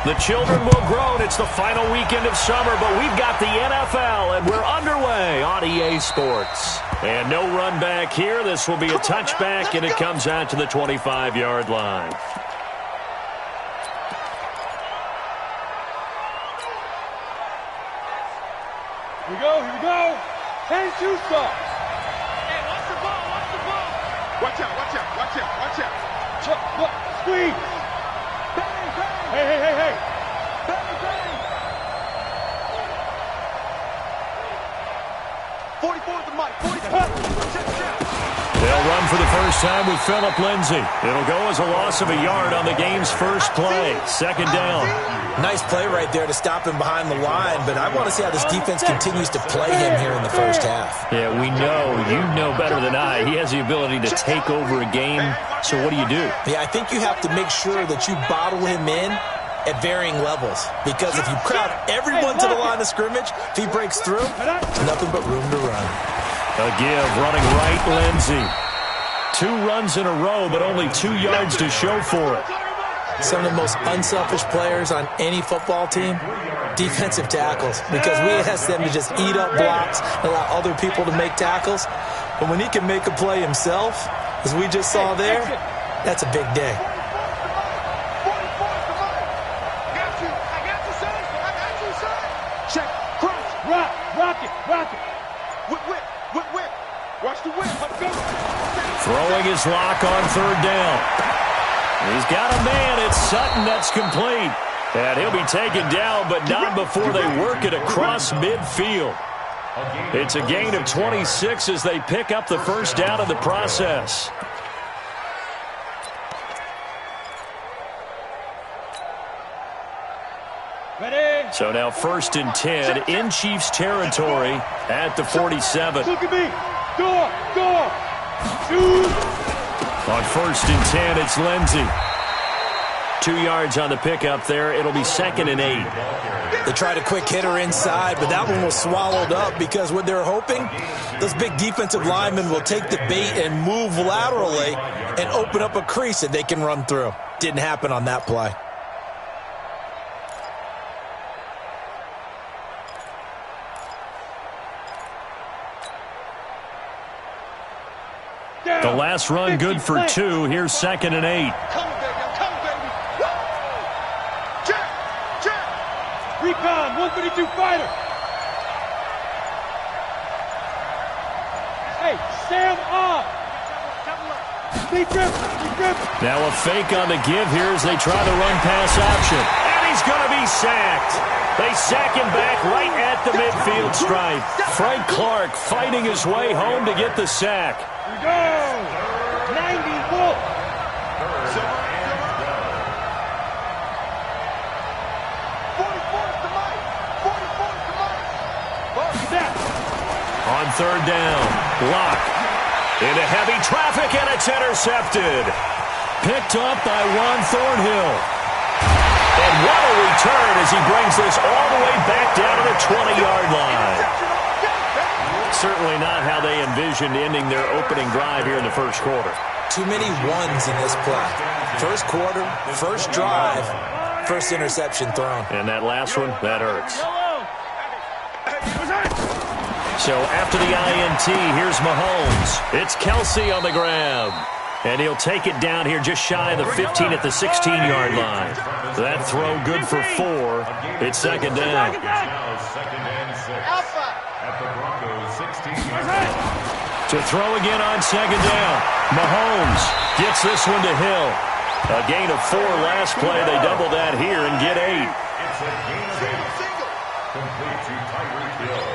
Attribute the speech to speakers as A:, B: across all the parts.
A: The children will groan. It's the final weekend of summer, but we've got the NFL, and we're underway on EA Sports. And no run back here. This will be a touchback, and it comes out to the 25-yard line.
B: Here we go, here we go. 10 2 stop. Hey, watch the ball, watch the ball. Watch out, watch out, watch out, watch out. Look, squeeze. Bang, bang. Hey, hey, hey, hey. Bang, bang. 44 at the mic, 44. Check.
A: They'll run for the first time with Phillip Lindsay. It'll go as a loss of a yard on the game's first play. Second down.
C: Nice play right there to stop him behind the line, but I want to see how this defense continues to play him here in the first half.
A: Yeah, we know. You know better than I. He has the ability to take over a game. So what do?
C: Yeah, I think you have to make sure that you bottle him in at varying levels, because if you crowd everyone to the line of scrimmage, if he breaks through, there's nothing but room to run.
A: A give, running right, Lindsay. 2 runs in a row, but only 2 yards to show for it.
C: Some of the most unselfish players on any football team, defensive tackles, because we ask them to just eat up blocks and allow other people to make tackles. But when he can make a play himself, as we just saw there, that's a big day.
B: Check, cross, rock it. Whip. Watch the whip. Let's go.
A: Throwing his lock on third down. He's got a man. It's Sutton. That's complete. And he'll be taken down, but not before they work it across midfield. It's a gain of 26 as they pick up the first down in the process.
B: Ready?
A: So now 1st and 10 in Chiefs territory at the 47.
B: Look at me. Go. Shoot.
A: On 1st and 10, it's Lindsay. 2 yards on the pickup there. It'll be 2nd and 8.
C: They tried a quick hitter inside, but that one was swallowed up because what they're hoping, those big defensive linemen will take the bait and move laterally and open up a crease that they can run through. Didn't happen on that play.
A: The last run good for 2. Here's 2nd and 8.
B: Come, baby. Check. Recon, 132 fighter. Hey, Sam off. Big grip.
A: Now a fake on the give here as they try the run-pass option. And he's going to be sacked. They sack him back right at the midfield stripe. Frank Clark fighting his way home to get the sack.
B: Here we go. 90 Wolf.
A: On third down, Locke into heavy traffic, and it's intercepted. Picked up by Juan Thornhill. And what a return as he brings this all the way back down to the 20-yard line. Certainly not how they envisioned ending their opening drive here in the first quarter.
C: Too many ones in this play. First quarter, first drive, first interception thrown.
A: And that last one, that hurts. So after the INT, here's Mahomes. It's Kelsey on the grab. And he'll take it down here just shy of the 15 at the 16-yard line. That throw good for 4. It's 2nd down. To throw again on 2nd down. Mahomes gets this one to Hill. A gain of 4 last play. They double that here and get 8.
D: It's a gain of 8. Complete to Tyreek Hill.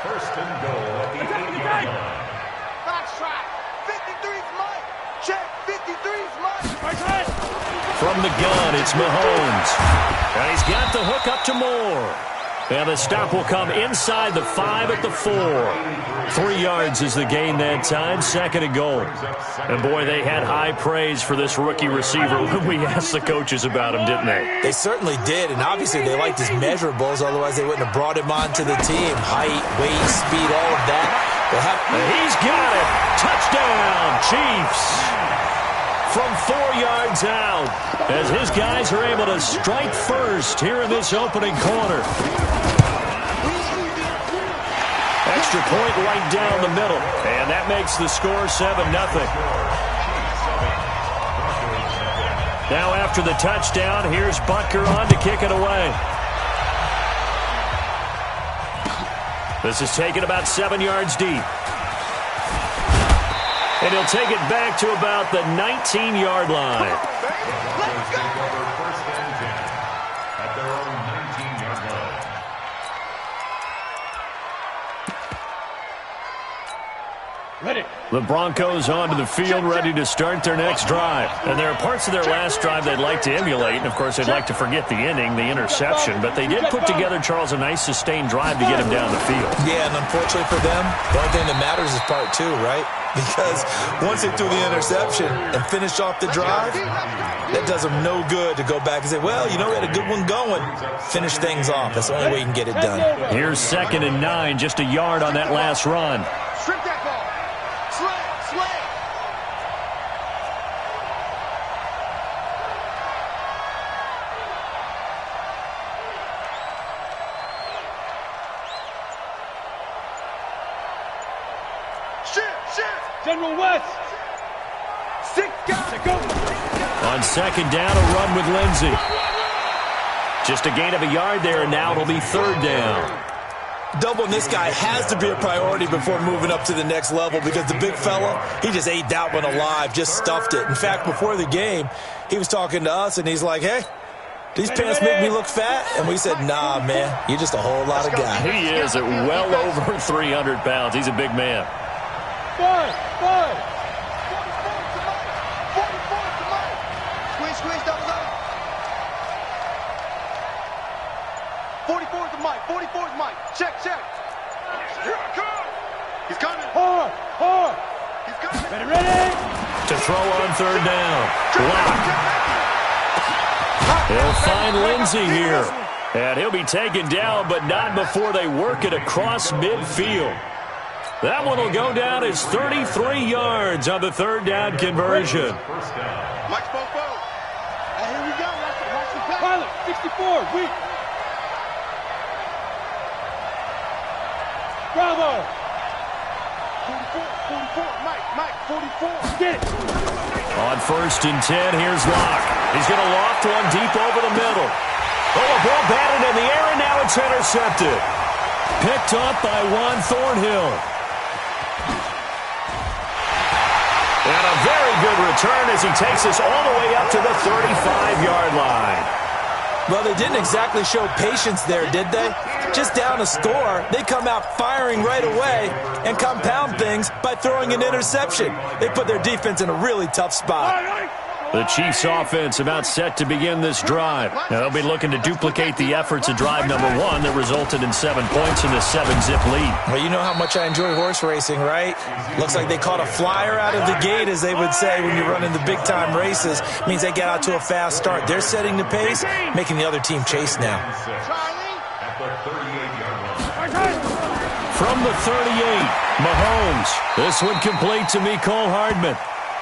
D: 1st and goal at the 8-yard line.
B: Box track. 53's Mike. Check. 53's Mike.
A: From the gun, it's Mahomes. And he's got the hook up to Moore. And the stop will come inside the 5 at the 4. 3 yards is the gain that time, 2nd and goal. And boy, they had high praise for this rookie receiver when we asked the coaches about him, didn't they?
C: They certainly did, and obviously they liked his measurables, otherwise they wouldn't have brought him onto the team. Height, weight, speed, all of that.
A: And he's got it. Touchdown, Chiefs. from 4 yards out as his guys are able to strike first here in this opening quarter. Extra point right down the middle, and that makes the score 7-0. Now after the touchdown, here's Butker on to kick it away. This is taken about 7 yards deep. And he'll take it back to about the 19-yard line.
D: Broncos take over first and 10 at their own 19-yard line.
B: Ready.
A: The Broncos onto the field, ready to start their next drive. And there are parts of their last drive they'd like to emulate. And, of course, they'd like to forget the inning, the interception. But they did put together, Charles, a nice sustained drive to get him down the field.
C: Yeah, and unfortunately for them, the only thing that matters is part 2, right? Because once they threw the interception and finished off the drive, that does them no good to go back and say, well, you know, we had a good one going. Finish things off. That's the only way you can get it done.
A: Here's 2nd and 9, just a yard on that last run.
B: Strip that ball. Slam. Shift. General West. 6 guys. Go.
A: On 2nd down, a run with Lindsey. Just a gain of a yard there, and now it'll be 3rd down.
C: Doubling this guy has to be a priority before moving up to the next level because the big fella, he just ate that one alive, just stuffed it. In fact, before the game, he was talking to us, and he's like, hey, these pants make me look fat? And we said, nah, man, you're just a whole lot of guy.
A: He is at well over 300 pounds. He's a big man.
B: 5. Squeeze, double up. 44 to Mike. 44 to Mike. Check. Here I come. He's coming. Hard. He's coming. Ready.
A: To throw on 3rd down. Blocked. They'll find Lindsey here. And he'll be taken down, but not before they work it across midfield. That one will go down as 33 yards on the 3rd down conversion.
B: Mike's both. Hey, here we go. Watch the play. Pilot, 64. Weak. Bravo. 44. Mike, 44. Get it.
A: On 1st and 10, here's Locke. He's going to loft one deep over the middle. Oh, a ball batted in the air, and now it's intercepted. Picked up by Juan Thornhill. And a very good return as he takes us all the way up to the 35-yard line.
C: Well, they didn't exactly show patience there, did they? Just down a score, they come out firing right away and compound things by throwing an interception. They put their defense in a really tough spot.
A: The Chiefs' offense about set to begin this drive. Now, they'll be looking to duplicate the efforts of drive number 1 that resulted in 7 points in the 7-zip lead.
C: Well, you know how much I enjoy horse racing, right? Looks like they caught a flyer out of the gate, as they would say when you're running the big-time races. It means they get out to a fast start. They're setting the pace, making the other team chase now.
D: At the 38-yard line.
A: From the 38, Mahomes. This one complete to Mecole Hardman.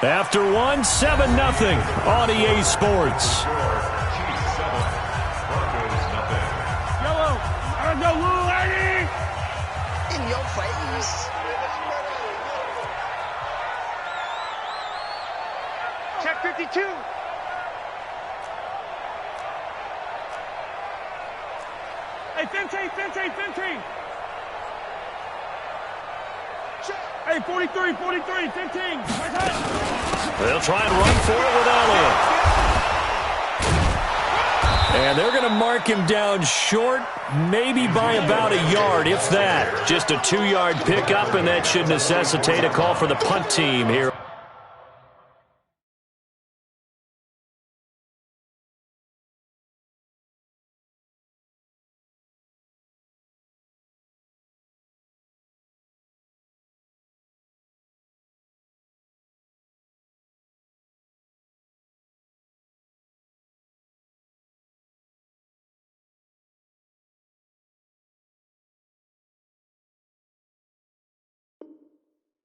A: After 1, 7-0 on EA Sports.
B: Yellow. I go, little lady. In your face. Check 52. Hey, Fente. Hey, 43, 15.
A: They'll try and run for it without him. And they're going to mark him down short, maybe by about a yard, if that. Just a 2-yard pickup, and that should necessitate a call for the punt team here.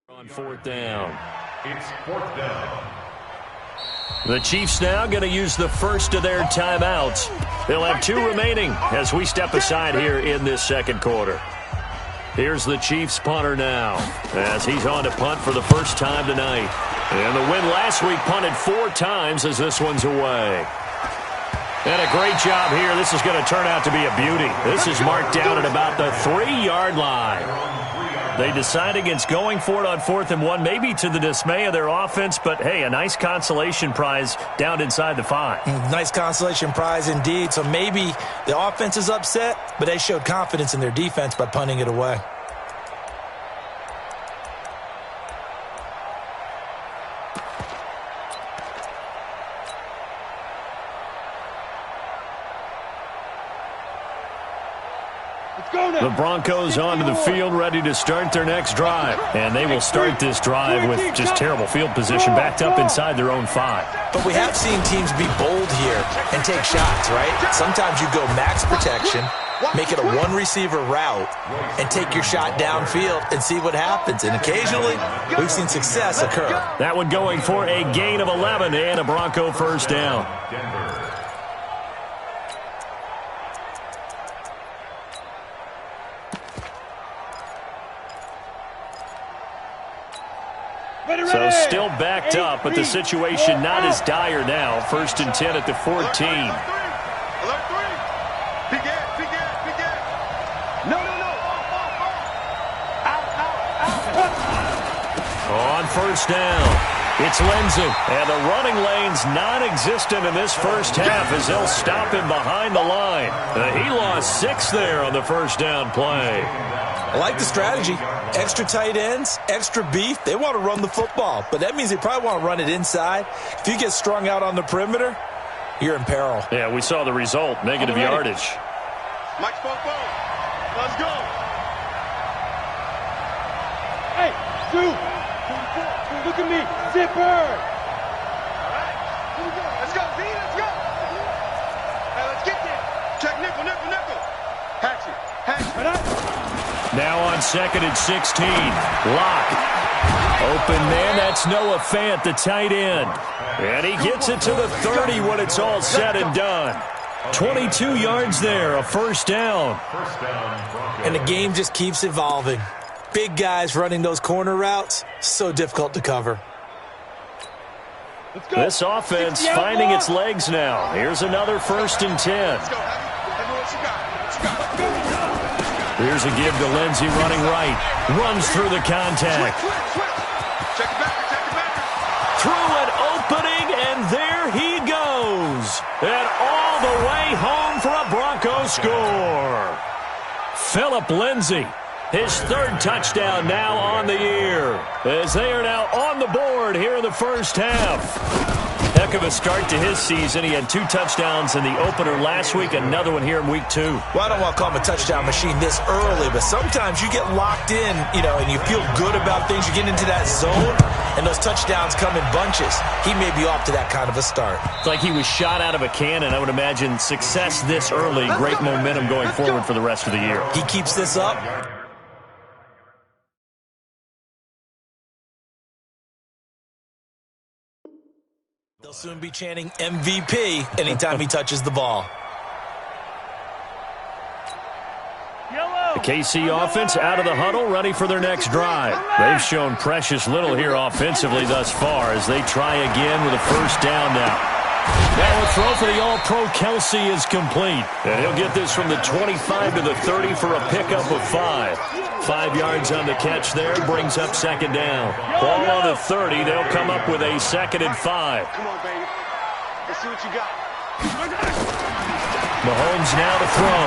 A: On 4th down.
D: It's 4th down.
A: The Chiefs now going to use the first of their timeouts. They'll have 2 remaining as we step aside here in this second quarter. Here's the Chiefs punter now as he's on to punt for the first time tonight. And the win last week punted 4 times as this one's away. And a great job here. This is going to turn out to be a beauty. This is marked down at about the 3-yard line. They decide against going for it on 4th and 1, maybe to the dismay of their offense, but hey, a nice consolation prize down inside the 5.
C: Nice consolation prize indeed. So maybe the offense is upset, but they showed confidence in their defense by punting it away.
A: The Broncos onto the field, ready to start their next drive. And they will start this drive with just terrible field position, backed up inside their own 5.
C: But we have seen teams be bold here and take shots, right? Sometimes you go max protection, make it a 1-receiver route, and take your shot downfield and see what happens. And occasionally, we've seen success occur.
A: That one going for a gain of 11 and a Bronco first down. So still backed up, but the situation not as dire now. 1st and 10 at the 14.
B: Alert 3. Begin. No.
A: On first down, it's Lindsey. And the running lane's non-existent in this first half as they'll stop him behind the line. He lost 6 there on the first down play.
C: I like the strategy. Extra tight ends, extra beef. They want to run the football, but that means they probably want to run it inside. If you get strung out on the perimeter, you're in peril.
A: Yeah, we saw the result, negative yardage.
B: Mike Popo, let's go. Hey, Sue, look at me, zipper. All right, here we go. Let's go, B, let's go. Hey, let's get there. Check nickel. Hatchet.
A: Now on 2nd and 16. Lock. Open man, that's Noah Fant, the tight end. And he gets it to the 30 when it's all said and done. 22 yards there, a first down.
C: And the game just keeps evolving. Big guys running those corner routes, so difficult to cover.
A: This offense finding its legs now. Here's another 1st and 10. Here's a give to Lindsey running right. Runs through the contact.
B: Check it back.
A: Through an opening, and there he goes. And all the way home for a Bronco score. Phillip Lindsey, his 3rd touchdown now on the year, as they are now on the board here in the first half. Heck of a start to his season. He had 2 touchdowns in the opener last week, another one here in week 2.
C: Well, I don't want to call him a touchdown machine this early, but sometimes you get locked in, and you feel good about things. You get into that zone, and those touchdowns come in bunches. He may be off to that kind of a start.
A: It's like he was shot out of a cannon. I would imagine success this early, great momentum going forward for the rest of the year.
C: He keeps this up. They'll soon be chanting MVP anytime he touches the ball.
A: The KC offense out of the huddle, ready for their next drive. They've shown precious little here offensively thus far as they try again with a first down now. Now a throw for the All-Pro Kelsey is complete. And he'll get this from the 25 to the 30 for a pickup of 5. 5 yards on the catch there, brings up 2nd down. Ball on the 30, they'll come up with a 2nd and 5.
B: Come on, baby. Let's see what you got.
A: Mahomes now to throw.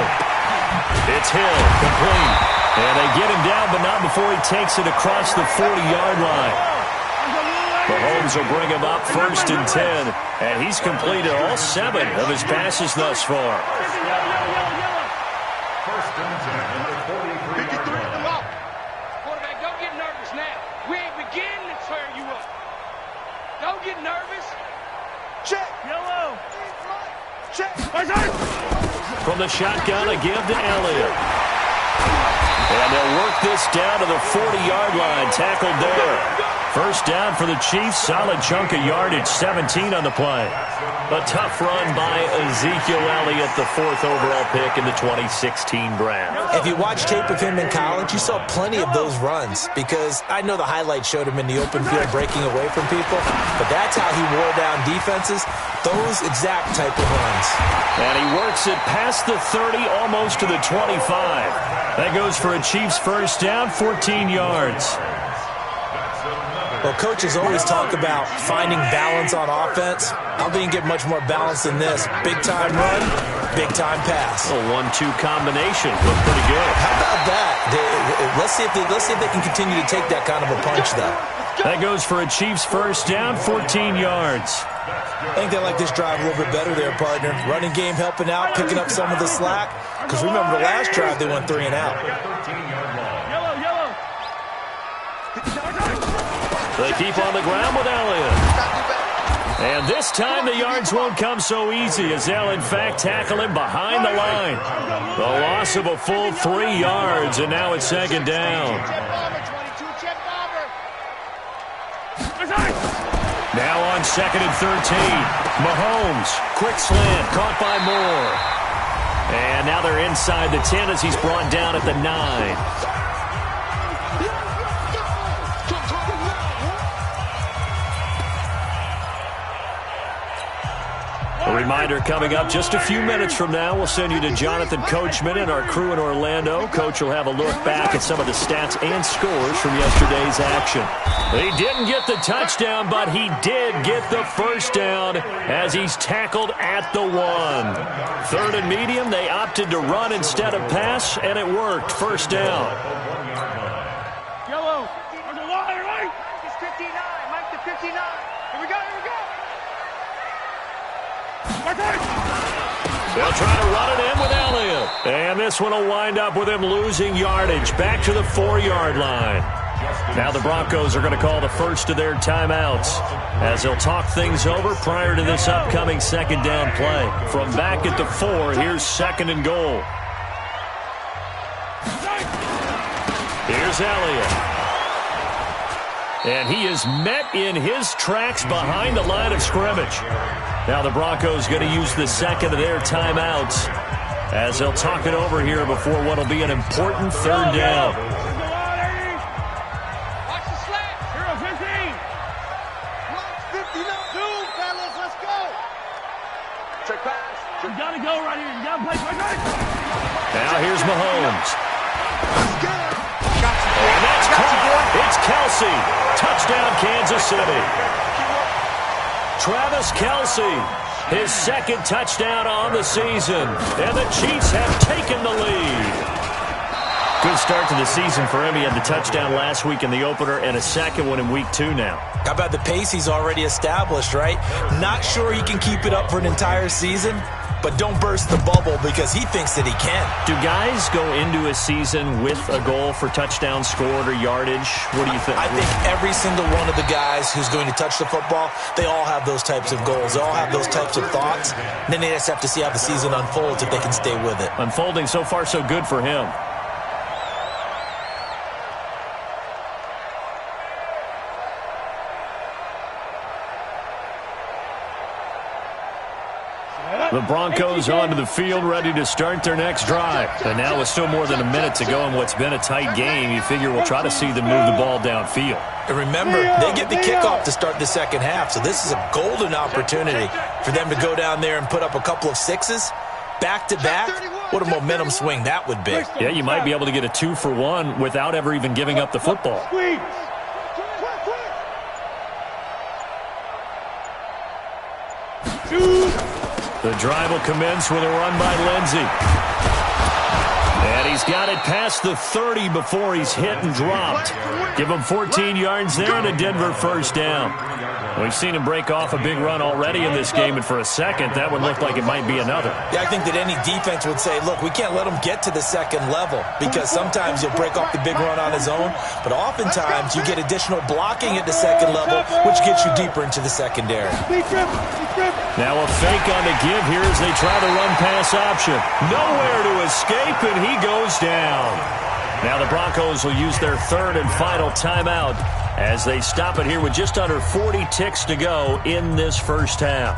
A: It's Hill, complete. And they get him down, but not before he takes it across the 40-yard line. Mahomes will bring him up 1st and 10, and he's completed all 7 of his passes thus far.
D: 1st and 10 at the 43-yard line.
E: Quarterback, don't get nervous now. We ain't beginning to tear you up. Don't get nervous.
B: Check.
E: Yellow.
B: Check.
A: From the shotgun, a give to Elliott. And they'll work this down to the 40-yard line, tackled there. First down for the Chiefs. Solid chunk of yardage, 17 on the play. A tough run by Ezekiel Elliott, the 4th overall pick in the 2016 draft.
C: If you watch tape of him in college, you saw plenty of those runs because I know the highlights showed him in the open field breaking away from people, but that's how he wore down defenses, those exact type of runs.
A: And he works it past the 30, almost to the 25. That goes for a Chiefs first down, 14 yards.
C: Well, coaches always talk about finding balance on offense. I don't think you get much more balance than this. Big-time run, big-time pass.
A: A 1-2 combination. Looked pretty good.
C: How about that? Let's see if they can continue to take that kind of a punch, though.
A: That goes for a Chiefs first down, 14 yards.
C: I think they like this drive a little bit better there, partner. Running game helping out, picking up some of the slack. Because remember the last drive, they went 3 and out.
A: They keep on the ground with Elliott. And this time the yards won't come so easy as they'll, in fact, tackle him behind the line. The loss of a full 3 yards, and now it's second down. Now on 2nd and 13. Mahomes, quick slant, caught by Moore. And now they're inside the 10 as he's brought down at the 9. A reminder coming up just a few minutes from now. We'll send you to Jonathan Coachman and our crew in Orlando. Coach will have a look back at some of the stats and scores from yesterday's action. He didn't get the touchdown, but he did get the first down as he's tackled at the 1. 3rd and medium, they opted to run instead of pass, and it worked. First down.
B: Yellow. On the line, right?
E: Mike is 59. Mike to 59. Here we go, here we go.
A: They'll try to run it in with Elliott. And this one will wind up with him losing yardage back to the 4-yard line. Now the Broncos are going to call the first of their timeouts as they'll talk things over prior to this upcoming second down play. From back at the 4, here's 2nd and goal. Here's Elliott. And he is met in his tracks behind the line of scrimmage. Now the Broncos going to use the second of their timeouts as they'll talk it over here before what will be an important 3rd down.
E: Watch the slant.
B: 0-15.
E: 52, fellas, let's go. Check pass.
B: You got to go right here. You got to play right.
A: Now here's Mahomes. And that's caught. It's Kelsey. Touchdown, Kansas City. Travis Kelsey, his 2nd touchdown on the season. And the Chiefs have taken the lead. Good start to the season for him. He had the touchdown last week in the opener and a 2nd one in week 2 now.
C: How about the pace he's already established, right? Not sure he can keep it up for an entire season, but don't burst the bubble because he thinks that he can.
A: Do guys go into a season with a goal for touchdown scored or yardage? What do you think?
C: I think every single one of the guys who's going to touch the football, they all have those types of goals. They all have those types of thoughts. And then they just have to see how the season unfolds if they can stay with it.
A: Unfolding so far so good for him. The Broncos onto the field, ready to start their next drive. And now with still more than a minute to go in what's been a tight game, you figure we'll try to see them move the ball downfield.
C: And remember, they get the kickoff to start the second half, so this is a golden opportunity for them to go down there and put up a couple of 6s back-to-back. What a momentum swing that would be.
A: Yeah, you might be able to get a 2-for-1 without ever even giving up the football. The drive will commence with a run by Lindsey. And he's got it past the 30 before he's hit and dropped. Give him 14 yards there and a Denver first down. We've seen him break off a big run already in this game, and for a second, that would look like it might be another.
C: Yeah, I think that any defense would say, look, we can't let him get to the second level because sometimes he'll break off the big run on his own, but oftentimes you get additional blocking at the second level, which gets you deeper into the secondary.
A: Now a fake on the give here as they try the run-pass option. Nowhere to escape, and he goes down. Now the Broncos will use their third and final timeout as they stop it here with just under 40 ticks to go in this first half.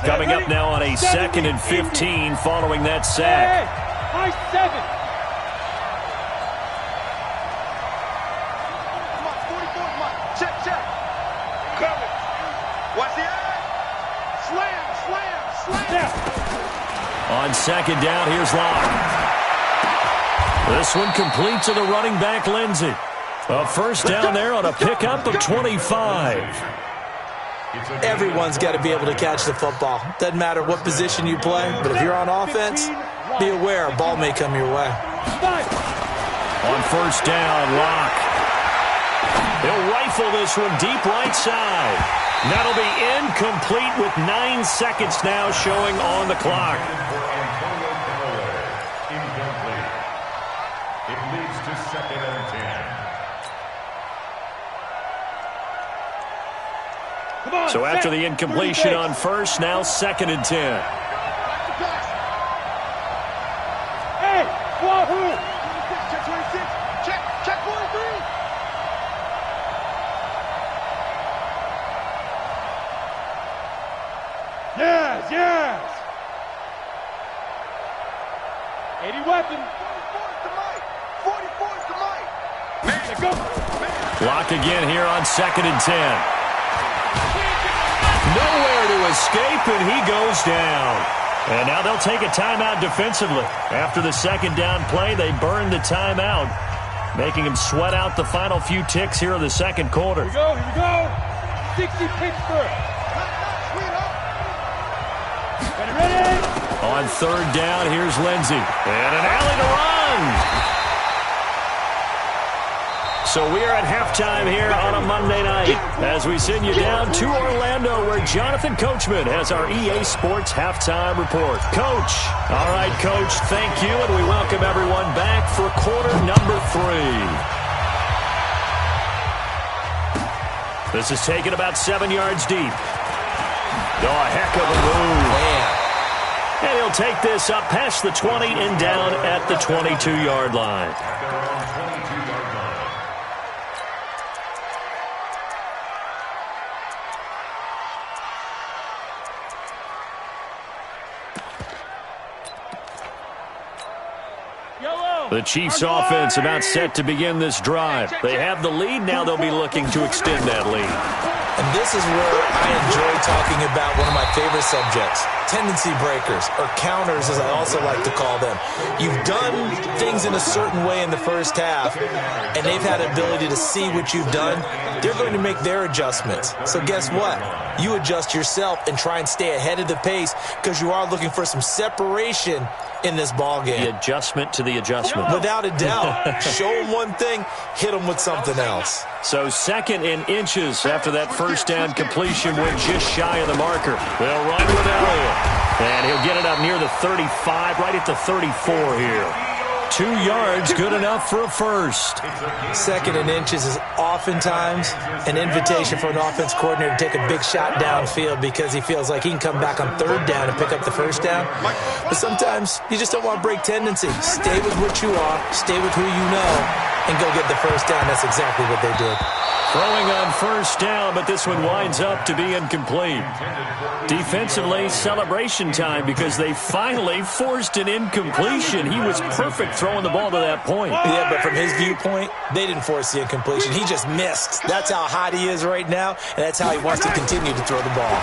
A: Coming up now on a 2nd and 15 following that sack.
B: High 7. Come on, 44, come on. Check. Cover. Watch the eye. Slam.
A: On 2nd down, here's Locke. This one complete to the running back, Lindsey. A first down there on a pickup of 25.
C: Everyone's got to be able to catch the football. Doesn't matter what position you play, but if you're on offense, be aware a ball may come your way.
A: On first down, Locke. He'll rifle this one deep right side. That'll be incomplete with 9 seconds now showing on the clock.
D: Incomplete. It leads to 2nd and 10.
A: So after the incompletion on first, now 2nd and 10.
B: Hey, Wahoo! Check 26. Check 43. Yes. 80 weapon. 44's to Mike. Man, go.
A: Locke again here on 2nd and 10. Nowhere to escape, and he goes down. And now they'll take a timeout defensively. After the 2nd down play, they burn the timeout, making him sweat out the final few ticks here in the 2nd quarter.
B: Here we go. 60 Pittsburgh. Ready?
A: On 3rd down, here's Lindsey. And an alley to run. So we are at halftime here on a Monday night as we send you down to Orlando where Jonathan Coachman has our EA Sports halftime report. Coach. All right, Coach, thank you, and we welcome everyone back for quarter number 3. This is taken about 7 yards deep. Oh, a heck of a move.
C: Man.
A: And he'll take this up past the 20 and down at the 22-yard line. The Chiefs offense about set to begin this drive. They have the lead. Now they'll be looking to extend that lead.
C: And this is where I enjoy talking about one of my favorite subjects, tendency breakers, or counters as I also like to call them. You've done things in a certain way in the first half, and they've had the ability to see what you've done. They're going to make their adjustments. So guess what? You adjust yourself and try and stay ahead of the pace because you are looking for some separation in this ball game.
A: The adjustment to the adjustment.
C: Without a doubt. Show them one thing, hit them with something else.
A: So 2nd and inches after that first down completion went just shy of the marker. They'll run with Elliott. And he'll get it up near the 35, right at the 34 here. 2 yards, good enough for a first.
C: 2nd and inches is oftentimes an invitation for an offense coordinator to take a big shot downfield because he feels like he can come back on 3rd down and pick up the first down. But sometimes you just don't want to break tendency. Stay with what you are, stay with who you know, and go get the first down. That's exactly what they did.
A: Throwing on first down, but this one winds up to be incomplete. Defensively, celebration time because they finally forced an incompletion. He was perfect throwing the ball to that point.
C: Yeah, but from his viewpoint, they didn't force the incompletion. He just missed. That's how hot he is right now, and that's how he wants to continue to throw the ball.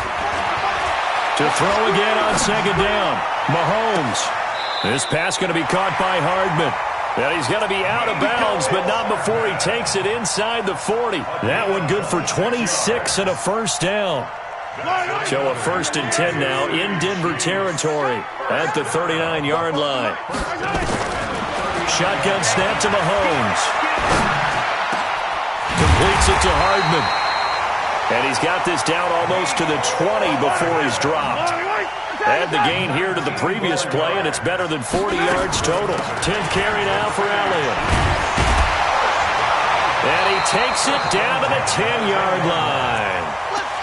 A: To throw again on 2nd down, Mahomes. This pass going to be caught by Hardman. And he's going to be out of bounds, but not before he takes it inside the 40. That one good for 26 and a first down. So a 1st and 10 now in Denver territory at the 39-yard line. Shotgun snap to Mahomes. Completes it to Hardman. And he's got this down almost to the 20 before he's dropped. Add the gain here to the previous play, and it's better than 40 yards total. 10th carry now for Elliott. And he takes it down to the 10-yard line.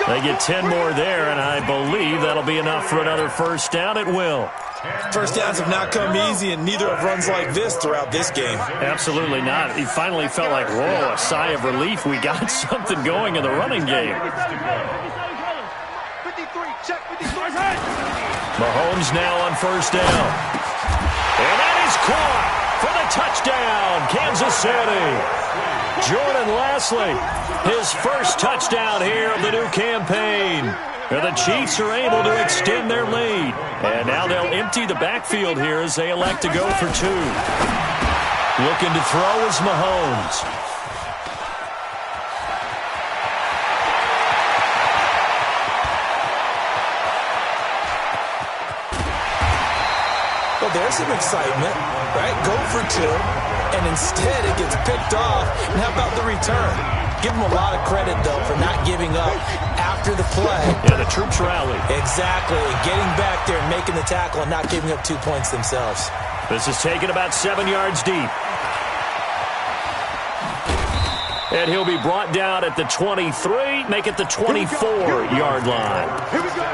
A: They get 10 more there, and I believe that'll be enough for another first down. It will.
C: First downs have not come easy, and neither have runs like this throughout this game.
A: Absolutely not. He finally felt like, whoa, a sigh of relief. We got something going in the running game.
B: 53, check 53.
A: Mahomes now on first down. And that is caught for the touchdown, Kansas City. Jordan Lasley, his first touchdown here of the new campaign. The Chiefs are able to extend their lead. And now they'll empty the backfield here as they elect to go for two. Looking to throw is Mahomes.
C: Well, there's some excitement, right? Go for two, and instead it gets picked off. And how about the return? Give them a lot of credit, though, for not giving up after the play.
A: Yeah, the troops rally.
C: Exactly. Getting back there and making the tackle and not giving up 2 points themselves.
A: This is taken about 7 yards deep. And he'll be brought down at the 23, make it the 24-yard line.
B: Here we go.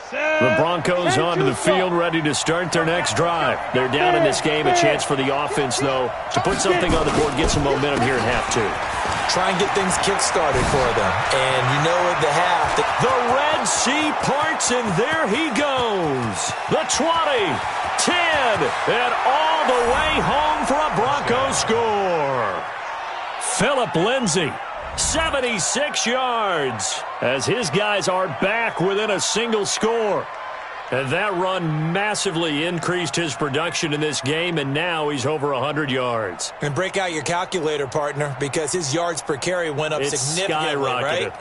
A: The Broncos onto the field, ready to start their next drive. They're down in this game. A chance for the offense, though, to put something on the board, get some momentum here in half two.
C: Try and get things kick-started for them. And you know at the half,
A: the Red Sea parts, and there he goes. The 20, 10, and all the way home for a Broncos score. Phillip Lindsay, 76 yards, as his guys are back within a single score. And that run massively increased his production in this game, and now he's over 100 yards.
C: And break out your calculator, partner, because his yards per carry went up significantly, right?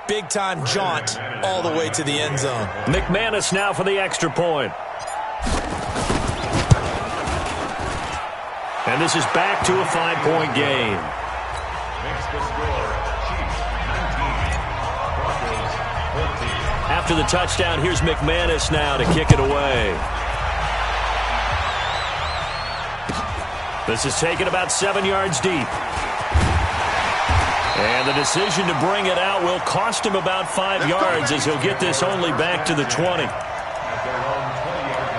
C: Big-time jaunt all the way to the end zone.
A: McManus now for the extra point. And this is back to a 5-point game.
D: Makes the score, Chiefs 19, Broncos 14.
A: After the touchdown, here's McManus now to kick it away. This is taken about 7 yards deep. And the decision to bring it out will cost him about 5 yards as he'll get this only back to the 20.
D: At their own 20-yard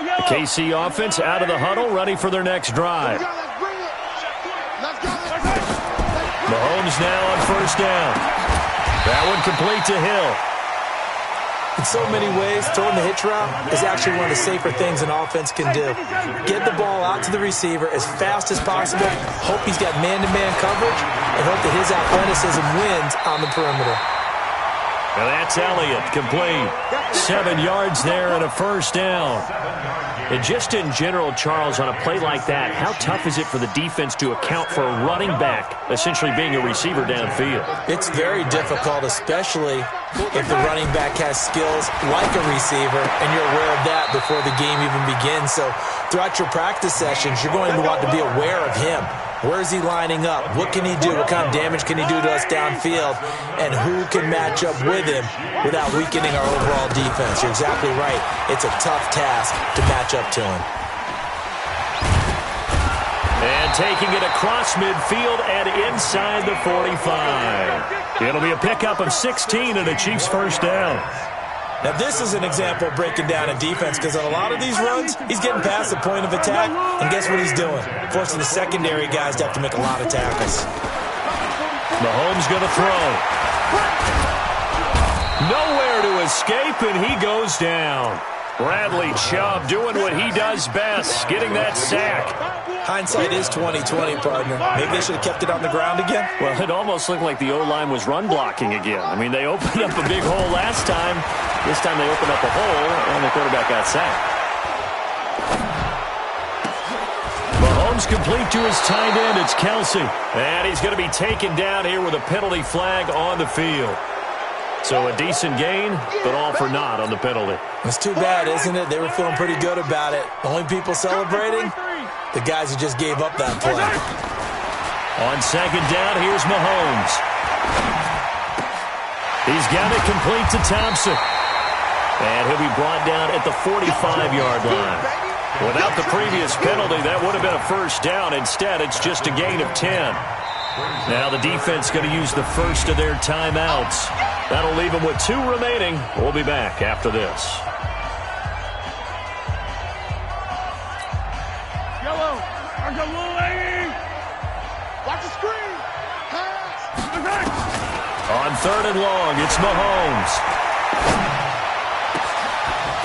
D: line.
A: The KC offense out of the huddle, ready for their next drive. Mahomes now on first down. That one complete to Hill.
C: In so many ways, throwing the hitch route is actually one of the safer things an offense can do. Get the ball out to the receiver as fast as possible, hope he's got man-to-man coverage, and hope that his athleticism wins on the perimeter.
A: Now that's Elliott, complete. 7 yards there and a first down. And just in general, Charles, on a play like that, how tough is it for the defense to account for a running back essentially being a receiver downfield?
C: It's very difficult, especially if the running back has skills like a receiver, and you're aware of that before the game even begins. So throughout your practice sessions, you're going to want to be aware of him. Where is he lining up? What can he do? What kind of damage can he do to us downfield? And who can match up with him without weakening our overall defense? You're exactly right. It's a tough task to match up to him.
A: And taking it across midfield and inside the 45. It'll be a pickup of 16 and a Chiefs first down.
C: Now, this is an example of breaking down a defense, because on a lot of these runs, he's getting past the point of attack, and guess what he's doing? Forcing the secondary guys to have to make a lot of tackles.
A: Mahomes going to throw. Nowhere to escape, and he goes down. Bradley Chubb doing what he does best, getting that sack.
C: Hindsight is 20/20, partner. Maybe they should have kept it on the ground again.
A: Well, it almost looked like the O-line was run blocking again. I mean, they opened up a big hole last time. This time they opened up a hole, and the quarterback got sacked. Mahomes complete to his tight end. It's Kelsey. And he's going to be taken down here with a penalty flag on the field. So a decent gain, but all for naught on the penalty.
C: It's too bad, isn't it? They were feeling pretty good about it. The only people celebrating, the guys who just gave up that play.
A: On second down, here's Mahomes. He's got it complete to Thompson. And he'll be brought down at the 45-yard line. Without the previous penalty, that would have been a first down. Instead, it's just a gain of 10. Now the defense going to use the first of their timeouts. That'll leave them with 2 remaining. We'll be back after this.
B: Yellow. I got little lady. Watch the screen. Pass.
A: On 3rd and long, it's Mahomes.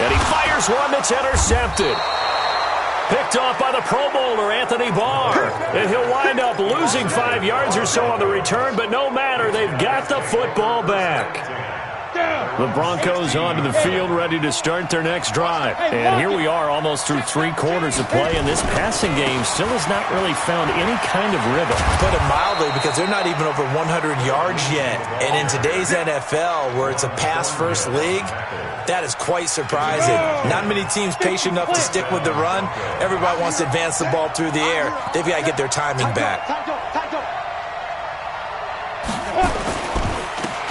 A: And he fires one that's intercepted. Picked off by the Pro Bowler, Anthony Barr. And he'll wind up losing 5 yards or so on the return, but no matter, they've got the football back. The Broncos onto the field, ready to start their next drive. And here we are, almost through 3 quarters of play, and this passing game still has not really found any kind of rhythm.
C: Put it mildly, because they're not even over 100 yards yet. And in today's NFL, where it's a pass-first league, that is quite surprising. Not many teams patient enough to stick with the run. Everybody wants to advance the ball through the air. They've got to get their timing back.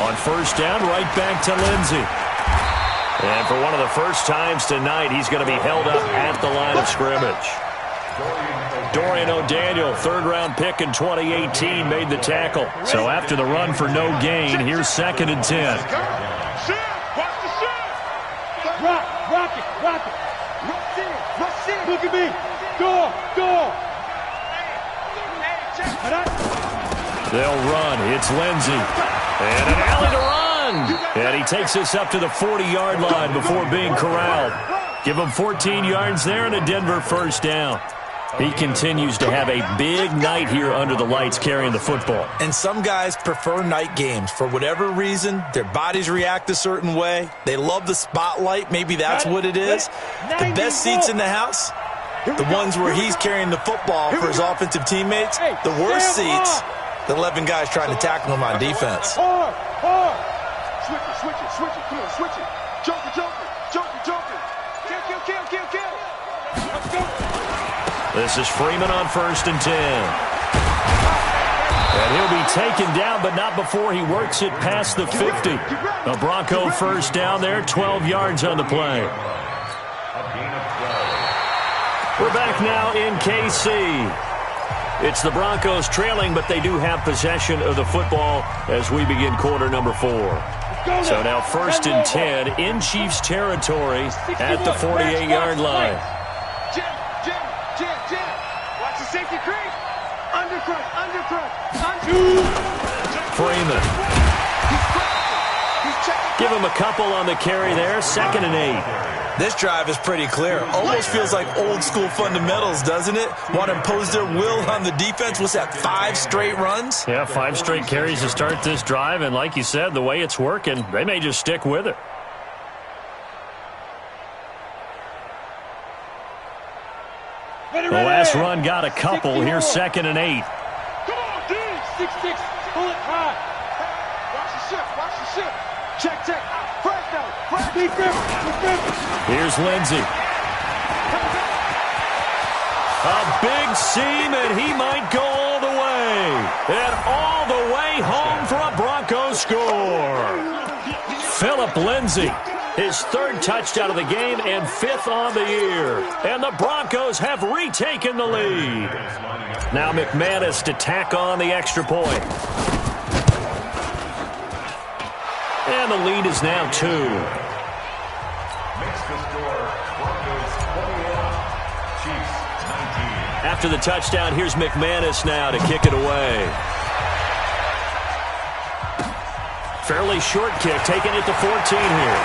A: On first down, right back to Lindsey. And for one of the first times tonight, he's going to be held up at the line of scrimmage. Dorian O'Daniel, 3rd-round pick in 2018, made the tackle. So after the run for no gain, here's 2nd and 10.
B: Rock it. Rush in. Look at me. Go.
A: They'll run. It's Lindsey. And an alley to run. And he takes us up to the 40-yard line before being corralled. Give him 14 yards there and a Denver first down. He continues to have a big night here under the lights carrying the football.
C: And some guys prefer night games. For whatever reason, their bodies react a certain way. They love the spotlight. Maybe that's what it is. The best seats in the house, the ones where he's carrying the football for his offensive teammates. The worst seats, the 11 guys trying to tackle him on defense.
B: Hard. Switch it. Come on, switch it. Joker. Kill. Let's go.
A: This is Freeman on 1st and 10. And he'll be taken down, but not before he works it past the 50. A Bronco first down there, 12 yards on the play. We're back now in KC. It's the Broncos trailing, but they do have possession of the football as we begin quarter number 4. So now 1st and 10 in Chiefs territory at the 48-yard line.
B: Jim. Watch the safety creep. Undercut.
A: Freeman. Give him a couple on the carry there. 2nd and 8.
C: This drive is pretty clear. Almost feels like old school fundamentals, doesn't it? Want to impose their will on the defense. What's that, 5 straight runs?
A: Yeah, 5 straight carries to start this drive. And like you said, the way it's working, they may just stick with it. The last run got a couple. Here's 2nd and 8.
B: Come on, D. 6-6. Pull it high. Watch the shift. Check. Fresh down.
A: Here's Lindsey. A big seam, and he might go all the way. And all the way home for a Broncos score. Phillip Lindsey. His 3rd touchdown of the game and 5th on the year. And the Broncos have retaken the lead. Now McManus to tack on the extra point. And the lead is now 2.
D: Makes the score Broncos 28, Chiefs 19.
A: After the touchdown, here's McManus now to kick it away. Fairly short kick, taking it to 14 here.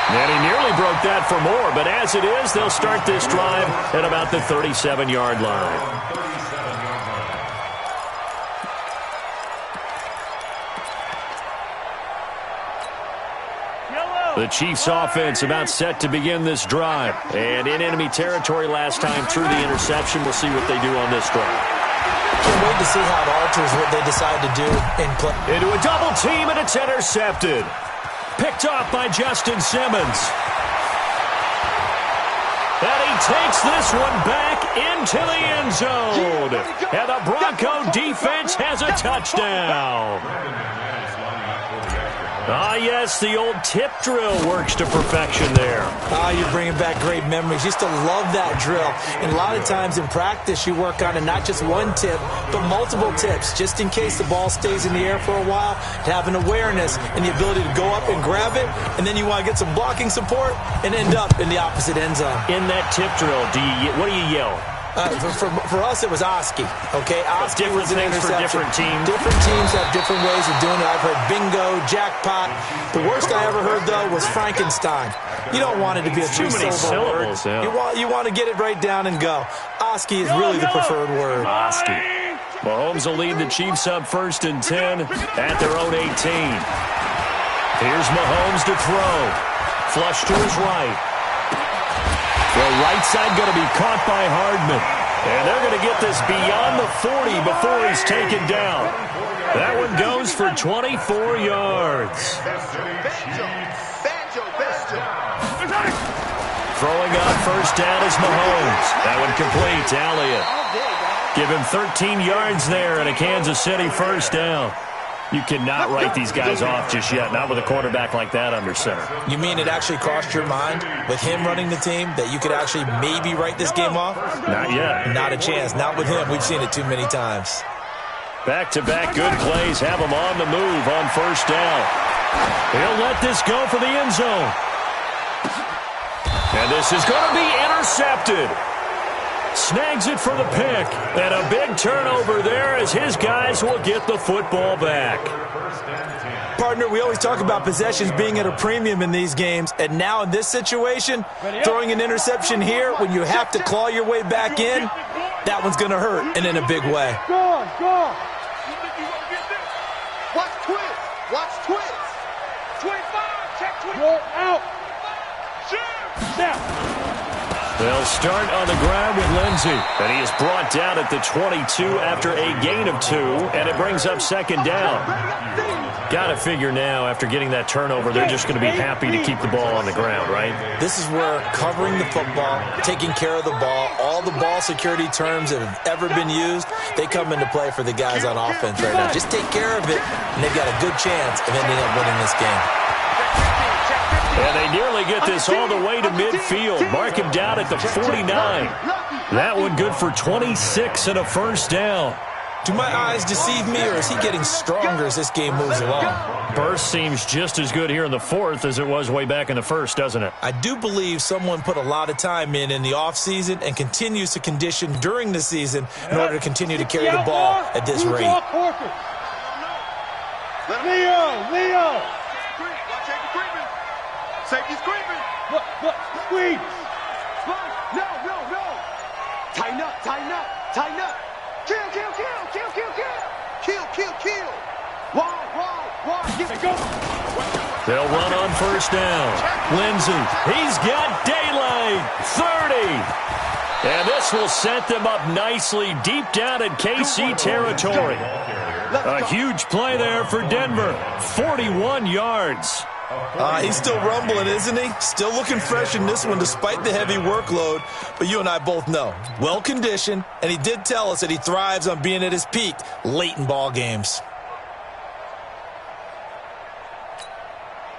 A: And he nearly broke that for more, but as it is, they'll start this drive at about the 37-yard line. The Chiefs offense about set to begin this drive. And in enemy territory last time through the interception. We'll see what they do on this drive.
C: Can't wait to see how it alters what they decide to do in play.
A: Into a double team, and it's intercepted. Picked off by Justin Simmons. And he takes this one back into the end zone. And the Bronco defense has a touchdown. Ah, yes, the old tip drill works to perfection there.
C: Ah, you're bringing back great memories. Used to love that drill. And a lot of times in practice, you work on it, not just one tip, but multiple tips, just in case the ball stays in the air for a while, to have an awareness and the ability to go up and grab it, and then you want to get some blocking support and end up in the opposite end zone.
A: In that tip drill, what do you yell?
C: For us, it was Oski. Okay, Oski was an interception.
A: For different teams.
C: Different teams have different ways of doing it. I've heard bingo, jackpot. The worst I ever heard, though, was Frankenstein. You don't want it to be a three-syllable word. Yeah. You want to get it right down and go. Oski is really the preferred word.
A: Oski. Mahomes will lead the Chiefs up 1st and 10 at their own 18. Here's Mahomes to throw. Flush to his right. The right side going to be caught by Hardman. And they're going to get this beyond the 40 before he's taken down. That one goes for 24 yards. Throwing on 1st down is Mahomes. That one complete to Elliott. Give him 13 yards there and a Kansas City 1st down. You cannot write these guys off just yet, not with a quarterback like that under center.
C: You mean it actually crossed your mind with him running the team that you could actually maybe write this game off?
A: Not yet.
C: Not a chance. Not with him. We've seen it too many times.
A: Back-to-back good plays have him on the move on 1st down. He'll let this go for the end zone. And this is going to be intercepted. Snags it for the pick. And a big turnover there as his guys will get the football back.
C: Partner, we always talk about possessions being at a premium in these games. And now in this situation, throwing an interception here when you have to claw your way back in, that one's going to hurt, and in a big way.
B: Go. Watch twist. Watch twist.
E: 25. Check 25.
B: Go out. Snap.
A: They'll start on the ground with Lindsey. And he is brought down at the 22 after a gain of 2. And it brings up 2nd down. Got to figure now, after getting that turnover, they're just going to be happy to keep the ball on the ground, right?
C: This is where covering the football, taking care of the ball, all the ball security terms that have ever been used, they come into play for the guys on offense right now. Just take care of it, and they've got a good chance of ending up winning this game.
A: And they nearly get this all the way to midfield. Mark him down at the 49. That one good for 26 and a 1st down.
C: Do my eyes deceive me, or is he getting stronger as this game moves along?
A: Burst seems just as good here in the 4th as it was way back in the 1st, doesn't it?
C: I do believe someone put a lot of time in the offseason and continues to condition during the season in order to continue to carry the ball at this rate.
B: Leo. Safety's creeping. Look, squeeze. No. Tighten up. Kill. Why? Get it, go.
A: They'll run on 1st down. Lindsey, he's got daylight. 30. And this will set them up nicely deep down in KC territory. A huge play there for Denver. 41 yards.
C: He's still rumbling, isn't he? Still looking fresh in this one despite the heavy workload. But you and I both know, well-conditioned, and he did tell us that he thrives on being at his peak late in ball games.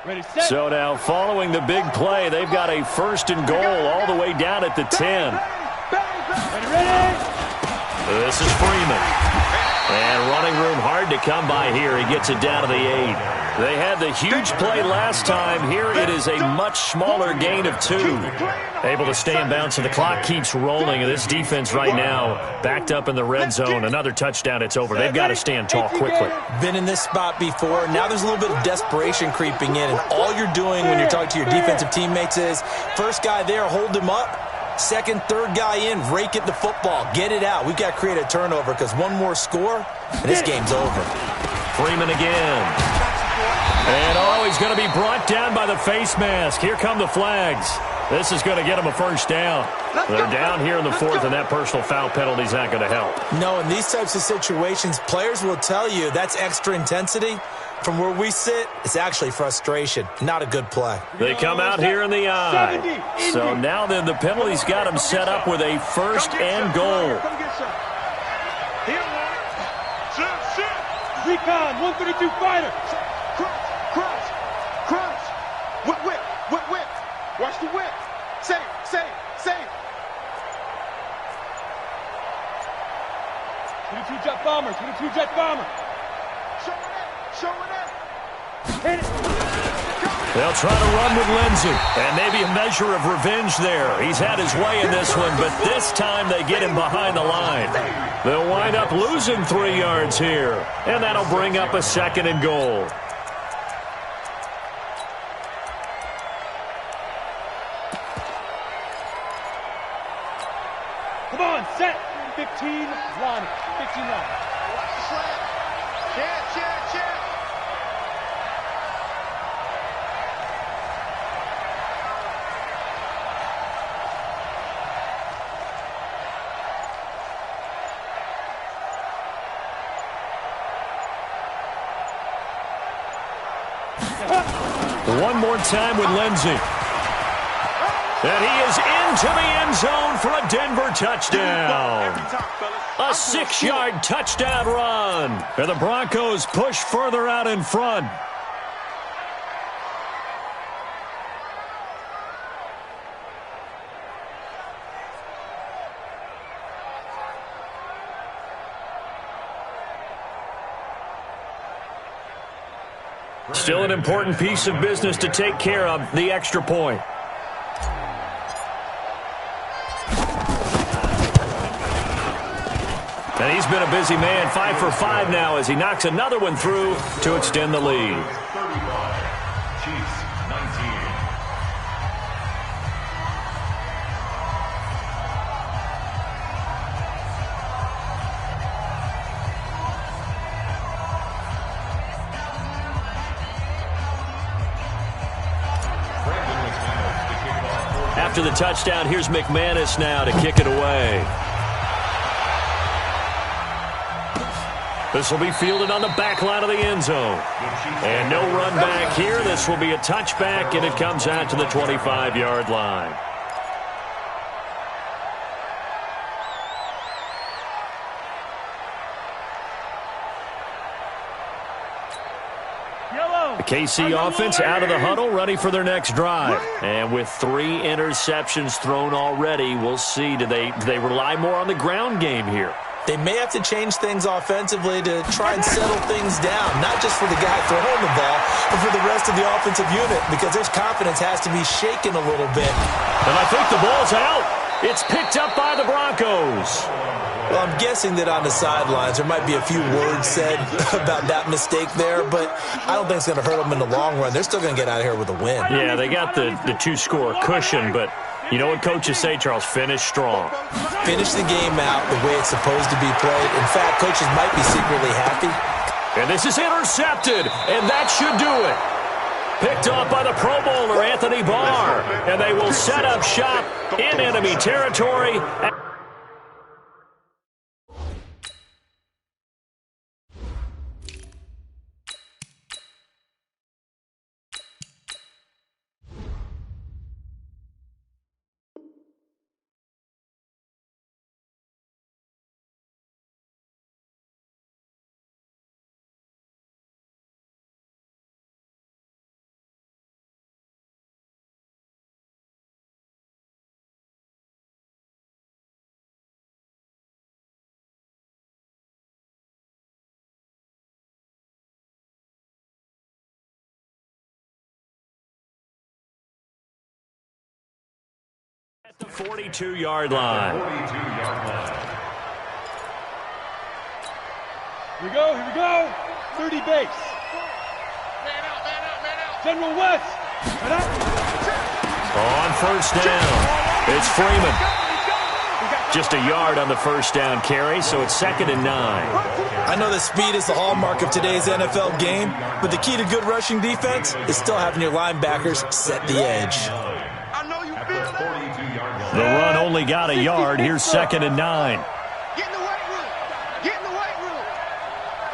B: Ready, set.
A: So now, following the big play, they've got a 1st and goal all the way down at the 10.
B: Ready.
A: This is Freeman. And running room hard to come by here. He gets it down to the 8. They had the huge play last time. Here it is a much smaller gain of 2. Able to stay in bounds, and the clock keeps rolling. And this defense right now backed up in the red zone. Another touchdown, it's over. They've got to stand tall quickly.
C: Been in this spot before. Now there's a little bit of desperation creeping in. And all you're doing when you're talking to your defensive teammates is, first guy there, hold him up. Second, third guy in, rake at the football. Get it out. We've got to create a turnover because one more score, and this game's over.
A: Freeman again. And he's going to be brought down by the face mask. Here come the flags. This is going to get him a 1st down. They're down here in the 4th, and that personal foul penalty is not going to help.
C: No, in these types of situations, players will tell you that's extra intensity. From where we sit, it's actually frustration, not a good play.
A: They come out here in the eye. So now then the penalty's got them set up with a first and goal.
B: Recon, 132 fighter. Cross. Whip. Watch the whip. Save. 22 jet bomber. Showing it. Hit it.
A: They'll try to run with Lindsey, and maybe a measure of revenge there. He's had his way in this one, but this time they get him behind the line. They'll wind up losing 3 yards here, and that'll bring up a second and goal.
B: Come on, set. 15 line. 15 line. Watch the slant. Check.
A: One more time with Lindsey. And he is into the end zone for a Denver touchdown. A 6-yard touchdown run. And the Broncos push further out in front. Still an important piece of business to take care of, the extra point. And he's been a busy man, 5 for 5 now as he knocks another one through to extend the lead.
D: 35, Chiefs 19.
A: After the touchdown, here's McManus now to kick it away. This will be fielded on the back line of the end zone. And no run back here. This will be a touchback, and it comes out to the 25-yard line. The KC offense out of the huddle, ready for their next drive. And with 3 interceptions thrown already, we'll see. Do they rely more on the ground game here?
C: They may have to change things offensively to try and settle things down, not just for the guy throwing the ball, but for the rest of the offensive unit, because their confidence has to be shaken a little bit.
A: And I think the ball's out. It's picked up by the Broncos.
C: Well, I'm guessing that on the sidelines there might be a few words said about that mistake there, but I don't think it's going to hurt them in the long run. They're still going to get out of here with a win.
A: Yeah, they got the 2-score cushion, but you know what coaches say, Charles? Finish strong.
C: Finish the game out the way it's supposed to be played. In fact, coaches might be secretly happy.
A: And this is intercepted, and that should do it. Picked off by the Pro Bowler, Anthony Barr. And they will set up shop in enemy territory. At the 42-yard line.
B: Here we go. 30 base.
E: Man out.
B: General West.
A: On first down, it's Freeman. Just a yard on the first down carry, so it's 2nd and 9.
C: I know that speed is the hallmark of today's NFL game, but the key to good rushing defense is still having your linebackers set the edge.
B: I know you feel that.
A: The run only got a yard. Here's 2nd and 9.
B: Get in the weight room.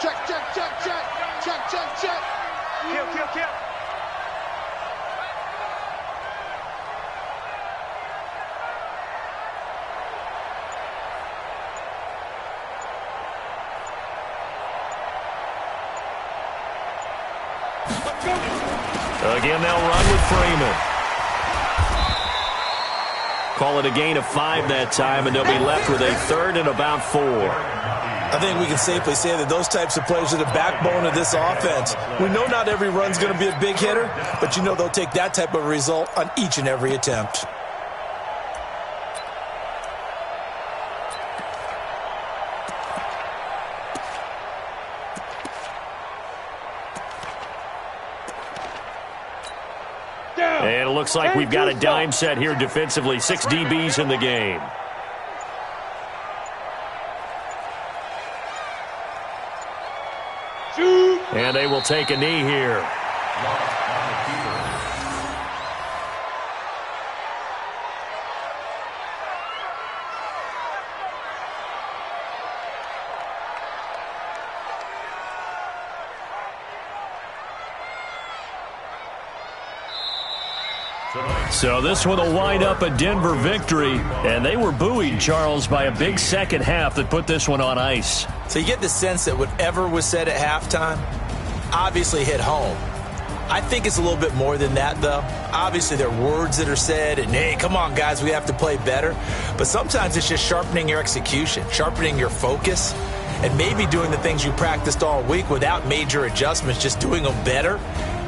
B: Check. Kill.
A: Again, they'll run with Freeman. Call it a gain of 5 that time, and they'll be left with a third and about 4.
C: I think we can safely say that those types of players are the backbone of this offense. We know not every run's going to be a big hitter, but you know they'll take that type of result on each and every attempt.
A: And it looks like we've got a dime set here defensively. 6 DBs in the game. And they will take a knee here. So this one will wind up a Denver victory, and they were buoyed, Charles, by a big second half that put this one on ice.
C: So you get the sense that whatever was said at halftime obviously hit home. I think it's a little bit more than that, though. Obviously, there are words that are said, and, hey, come on, guys, we have to play better. But sometimes it's just sharpening your execution, sharpening your focus, and maybe doing the things you practiced all week without major adjustments, just doing them better,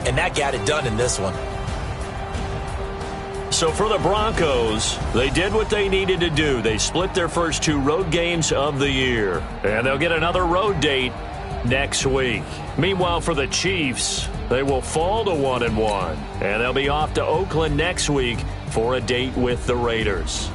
C: and that got it done in this one.
A: So for the Broncos, they did what they needed to do. They split their first 2 road games of the year, and they'll get another road date next week. Meanwhile, for the Chiefs, they will fall to 1-1, and they'll be off to Oakland next week for a date with the Raiders.